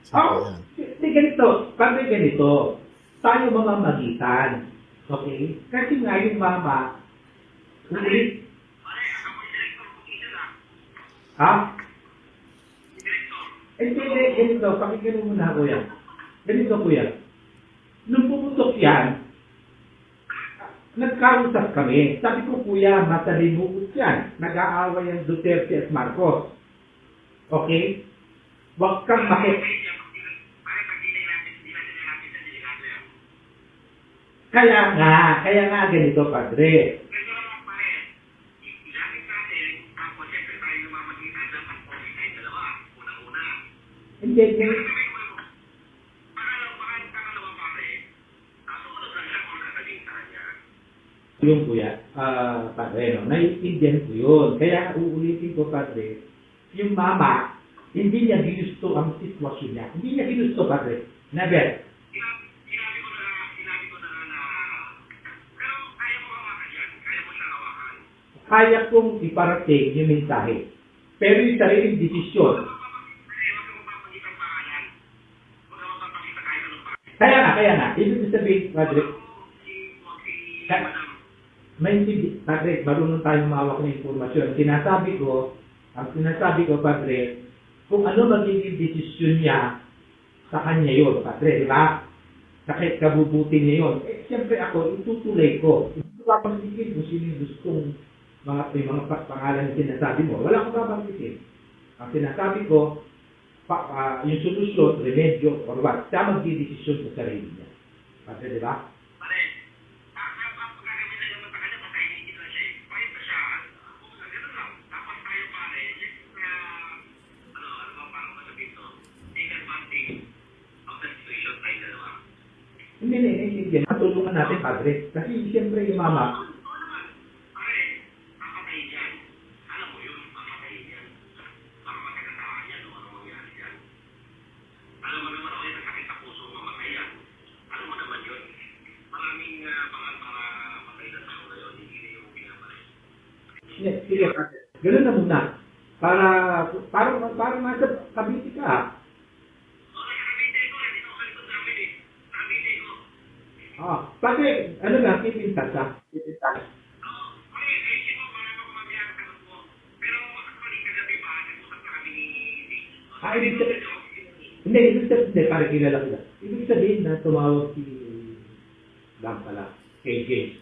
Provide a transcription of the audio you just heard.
Oh, hindi ganito. Pag ganito, tayo mamamagitan. Okay? Kasi nga yung mama, ulit. Ha? Hindi, ganito. Pakinggan mo muna, kuya. Ganito, kuya. Nung pumutok yan, nagkausap kami. Sabi ko, kuya, matalimugot yan. Nag-aaway ang Duterte at Marcos. Okay? Huwag kang kaya nga ganito, padre. Hindi, yung kuya, padre, no? Naiintindihan ko yun. Kaya uulitin ko, padre, yung mama, hindi niya ginusto ang sitwasyon niya. Hindi niya ginusto, padre. Never. Kaya kong iparating yung mensahe. Pero yung sariling desisyon. Kaya nga. Ibig sabihin, padre, may hindi, padre, marunong tayong mawak ng informasyon. Ang sinasabi ko, padre, kung ano magiging desisyon niya, sa kanya yun, padre, di ba? Kahit kabubuti niya yun. Eh, siyempre ako, itutuloy ko. Hindi ko papanggitin kung sino yung gustong may mga pangalan na sinasabi mo. Wala akong papanggitin. Ang sinasabi ko, yung solusyon, remedyo, or what, siya magdidesisyon sa sarili niya. Padre, di ba? Hindi. Matulungan natin, padre. Kasi siyempre yung mama, sige, padre. Ganun na muna. Para nasa Cavite ka. Padre, ano lang, keep in touch, ha? Keep in touch. Ibig sabihin, para kilala ko lang. Ibig sabihin na tumawag si Lam pala, kay James.